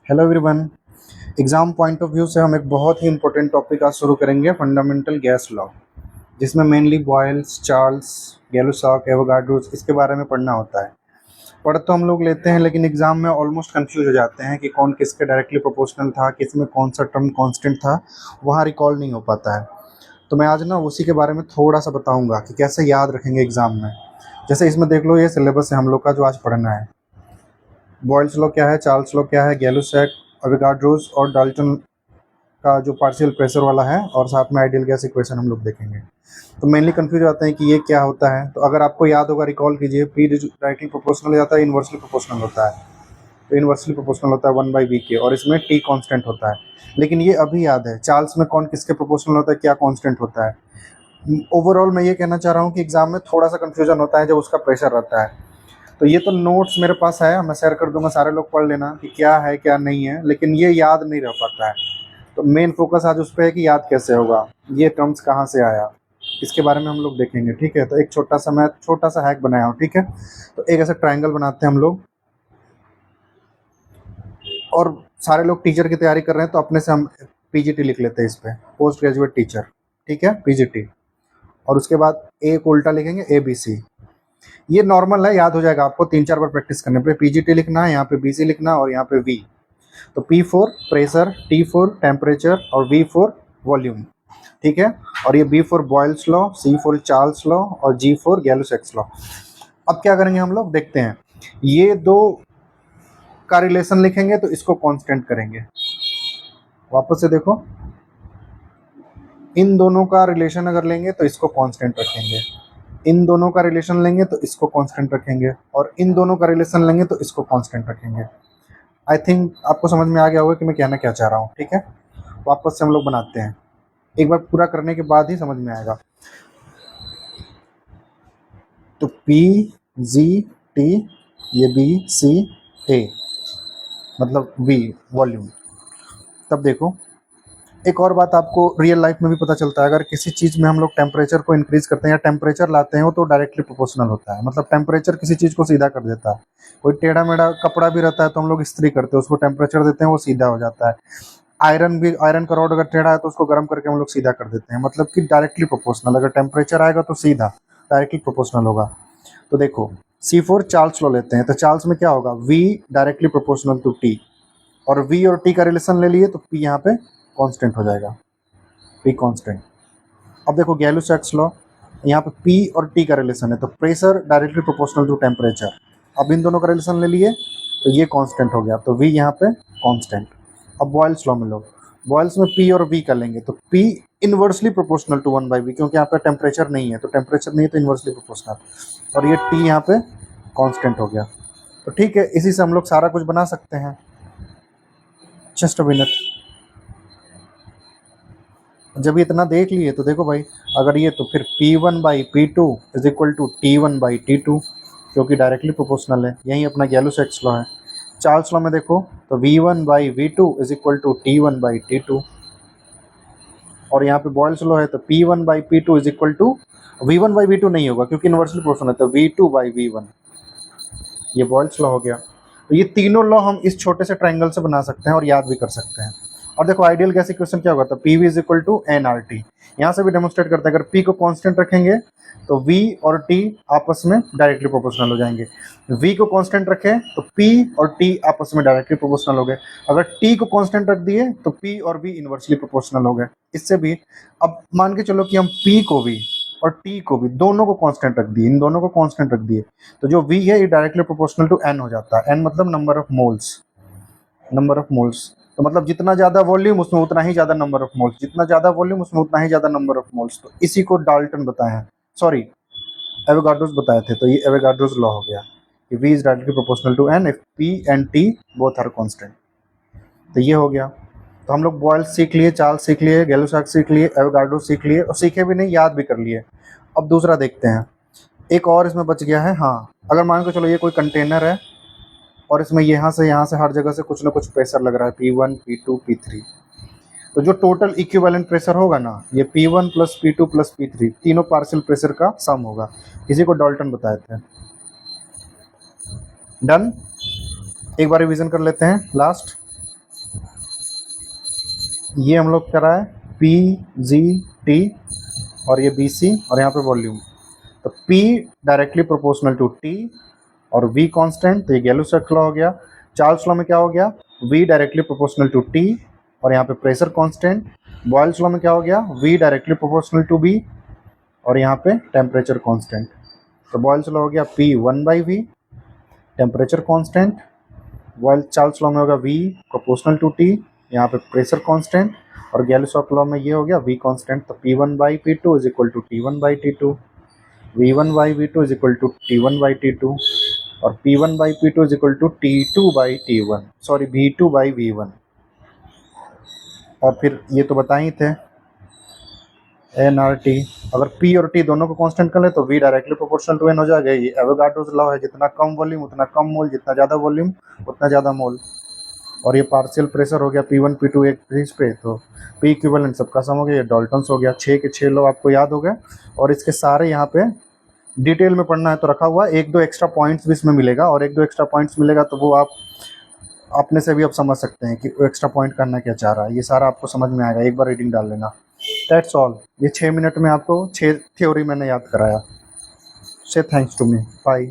Hello everyone. Exam point of view से हम एक बहुत ही इंपॉर्टेंट टॉपिक आज शुरू करेंगे, फंडामेंटल गैस लॉ, जिसमें मेनली बॉयल्स, चार्ल्स, गैलुसॉक, एवोगाड्रोस इसके बारे में पढ़ना होता है। पढ़ तो हम लोग लेते हैं, लेकिन एग्जाम में ऑलमोस्ट कंफ्यूज हो जाते हैं कि कौन किसके डायरेक्टली प्रोपोर्शनल था, किस में कौन सा टर्म कांस्टेंट था, वहाँ रिकॉल नहीं हो पाता है। तो मैं आज ना उसी के बारे में थोड़ा सा बताऊंगा कि कैसे याद रखेंगे एग्जाम में। जैसे इसमें देख लो, ये सिलेबस है हम लोग का जो आज पढ़ना है। बॉयल्स लॉ क्या है, चार्ल्स लॉ क्या है, गैलुसैक, एवोगाड्रोस और डाल्टन का जो पार्शियल प्रेशर वाला है, और साथ में आइडियल गैस इक्वेशन हम लोग देखेंगे। तो मेनली कंफ्यूज आते हैं कि ये क्या होता है। तो अगर आपको याद होगा, रिकॉल कीजिए, पी डायरेक्टली प्रोपोर्शनल हो जाता है, इन्वर्सली प्रोपोर्शनल होता है। तो इन्वर्सली प्रोपोर्शनल होता है 1/v के, और इसमें टी कांस्टेंट होता है। लेकिन ये अभी याद है, चार्ल्स में कौन किसके प्रोपोर्शनल होता है, क्या कांस्टेंट होता है। ओवरऑल मैं ये कहना चाह रहा हूँ कि एग्जाम में थोड़ा सा कंफ्यूजन होता है जब उसका प्रेशर रहता है। तो ये तो नोट्स मेरे पास है, मैं शेयर कर दूंगा, सारे लोग पढ़ लेना कि क्या है क्या नहीं है, लेकिन ये याद नहीं रह पाता है। तो मेन फोकस आज उस पर है कि याद कैसे होगा, ये टर्म्स कहाँ से आया, इसके बारे में हम लोग देखेंगे। ठीक है, तो एक छोटा सा हैक बनाया हूँ। ठीक है, तो एक ऐसा ट्रायंगल बनाते हैं हम लोग, और सारे लोग टीचर की तैयारी कर रहे हैं तो अपने से हम पीजीटी लिख लेते हैं इस पे, पोस्ट ग्रेजुएट टीचर। ठीक है, पीजीटी। और उसके बाद ए को उल्टा लिखेंगे, ए बी सी। ये नॉर्मल है, याद हो जाएगा आपको 3-4 बार प्रैक्टिस करने पे। पीजीटी लिखना है, यहाँ पे बीसी लिखना और यहाँ पे वी। तो P4 प्रेशर, T4 टेम्परेचर और V4 वॉल्यूम। ठीक है, और ये B4 Boyle's law, C4 Charles law और G4 गैलुसैक्स लॉ। अब क्या करेंगे हम लोग, देखते हैं। ये दो का रिलेशन लिखेंगे तो इसको कांस्टेंट करेंगे। वापस से देखो, इन दोनों का रिलेशन अगर लेंगे तो इसको कांस्टेंट रखेंगे, इन दोनों का रिलेशन लेंगे तो इसको कांस्टेंट रखेंगे, और इन दोनों का रिलेशन लेंगे तो इसको कांस्टेंट रखेंगे। आई थिंक आपको समझ में आ गया होगा कि मैं कहना क्या चाह रहा हूँ। ठीक है, वापस से हम लोग बनाते हैं, एक बार पूरा करने के बाद ही समझ में आएगा। तो पी जी टी, ये बी सी ए, मतलब वी वॉल्यूम। तब देखो, एक और बात आपको रियल लाइफ में भी पता चलता है, अगर किसी चीज़ में हम लोग टेम्परेचर को इंक्रीज करते हैं या टेम्परेचर लाते हैं तो डायरेक्टली प्रोपोर्शनल होता है। मतलब टेम्परेचर किसी चीज़ को सीधा कर देता है। कोई टेढ़ा मेढ़ा कपड़ा भी रहता है तो हम लोग इस्त्री करते हैं, उसको टेम्परेचर देते हैं, वो सीधा हो जाता है। आयरन का रॉड अगर टेढ़ा है तो उसको गर्म करके हम लोग सीधा कर देते हैं। मतलब कि डायरेक्टली प्रोपोर्शनल, अगर टेम्परेचर आएगा तो सीधा डायरेक्टली प्रोपोर्शनल होगा। तो देखो, C4 चार्ल्स लो लेते हैं, तो चार्ल्स में क्या होगा, V directly proportional to T, और V और T का रिलेशन ले लिए तो P यहाँ पे कांस्टेंट हो जाएगा, P कांस्टेंट। अब देखो गैलुसैक्स लॉ, यहाँ पे P और T का रिलेशन है, तो pressure directly proportional to temperature. अब इन दोनों का रिलेशन ले लिए तो ये कांस्टेंट हो गया, तो V यहाँ पे कांस्टेंट। अब बॉयल्स लॉ में लो, बॉयल्स में P और V कर लेंगे तो P inversely proportional to 1/v, क्योंकि यहाँ पे टेम्परेचर नहीं है, तो टेम्परेचर नहीं है तो इनवर्सली प्रोपोर्शनल, और ये T यहाँ पे कांस्टेंट हो गया। तो ठीक है, इसी से हम लोग सारा कुछ बना सकते हैं। जस्ट अ मिनट, जब ये इतना देख लिए तो देखो भाई, अगर ये तो फिर P1/P2 is equal to T1/T2, क्योंकि डायरेक्टली प्रोपोर्शनल है। यही अपना गैलुसैक्स लॉ है। चार्ल्स लॉ में देखो तो V1/V2 is equal to T1/T2, और यहाँ पे बॉयल्स लॉ है तो P1/P2 is equal to, V1/V2 नहीं होगा क्योंकि इन्वर्सली प्रोपोर्शनल है, तो V2/V1। ये बॉयल्स लॉ हो गया। तो ये तीनों लॉ हम इस छोटे से ट्राइंगल से बना सकते हैं और याद भी कर सकते हैं। और देखो आइडियल गैस इक्वेशन क्या होगा, तो PV is equal to nRT। यहाँ से भी डेमोन्स्ट्रेट करते हैं, अगर P को कांस्टेंट रखेंगे तो V और T आपस में डायरेक्टली प्रोपोर्शनल हो जाएंगे। V को कांस्टेंट रखें तो P और T आपस में डायरेक्टली प्रोपोर्शनल हो गए। अगर T को कांस्टेंट रख दिए तो P और V इनवर्सली प्रोपोर्शनल हो गए। इससे भी अब मान के चलो कि हम P को भी और T को भी, दोनों को कांस्टेंट रख दिए, इन दोनों को कांस्टेंट रख दिए, तो जो V है ये डायरेक्टली प्रोपोर्शनल टू N हो जाता है। N मतलब number of moles, number of moles. तो मतलब जितना ज़्यादा वॉल्यूम उसमें उतना ही ज़्यादा नंबर ऑफ मोल्स, जितना ज़्यादा वॉल्यूम उसमें उतना ही ज़्यादा नंबर ऑफ मोल्स। तो इसी को डाल्टन बताए हैं, सॉरी एवोगाड्रोस बताए थे। तो ये एवोगाड्रोस लॉ हो गया कि V is directly proportional to N if P and T both are constant. तो ये हो गया। तो हम लोग बॉयल्स सीख लिए, चार्ल्स सीख लिए, गैलुसैक्स सीख लिए, एवोगाड्रोस सीख लिए, और सीखे भी नहीं, याद भी कर लिए। अब दूसरा देखते हैं, एक और इसमें बच गया है। हाँ, अगर मान के चलो ये कोई कंटेनर है और इसमें यहाँ से हर जगह से कुछ ना कुछ प्रेशर लग रहा है, P1 P2 P3, तो जो टोटल इक्विवेलेंट प्रेशर होगा ना, ये P1 plus P2 plus P3 तीनों पार्शियल प्रेशर का सम होगा। इसी को डाल्टन बताए थे। डन, एक बार रिवीजन कर लेते हैं लास्ट। ये हम लोग करा है पी जी टी और ये बी सी और यहाँ पे वॉल्यूम। तो P directly proportional to T और V कांस्टेंट, तो ये गैलो-सेक्स लॉ हो गया। चार्ल्स लॉ में क्या हो गया, V directly proportional to T और यहाँ पे प्रेशर कांस्टेंट। बॉयल्स लॉ में क्या हो गया, V directly proportional to B और यहाँ पे टेम्परेचर कांस्टेंट। तो बॉयल्स लॉ हो गया P 1/V, temperature constant. Boyle Charles law में होगा V प्रोपोर्शनल टू T, यहाँ पे प्रेशर कांस्टेंट और गैलो-सेक्स लॉ में ये हो गया V कांस्टेंट। तो P1/P2 is equal to T1/T2, V1/V2 is equal to T1/T2 और P1/P2 is equal to T2/T1, sorry V2/V1। और फिर ये तो बताए ही थे NRT। अगर P और T दोनों को कांस्टेंट कर ले तो V directly proportional to N हो जाएगा। ये एवोगाड्रोस लॉ है, जितना कम वॉल्यूम उतना कम मोल, जितना ज़्यादा वॉल्यूम उतना ज़्यादा मोल। और ये पार्शियल प्रेशर हो गया P1 P2 एक फ्रिज पे, तो P इक्विवेलेंट सबका सम हो गया, ये डाल्टन्स हो गया। 6 के 6 लॉ आपको याद हो गए और इसके सारे यहाँ पे डिटेल में पढ़ना है तो रखा हुआ। एक दो एक्स्ट्रा पॉइंट्स भी इसमें मिलेगा और एक दो एक्स्ट्रा पॉइंट्स मिलेगा तो वो आप अपने से भी अब समझ सकते हैं कि एक्स्ट्रा पॉइंट करना क्या चाह रहा है। ये सारा आपको समझ में आएगा, एक बार रीडिंग डाल लेना। That's all. ये 6 मिनट में आपको 6 थ्योरी मैंने याद कराया। से थैंक्स टू मी, बाय।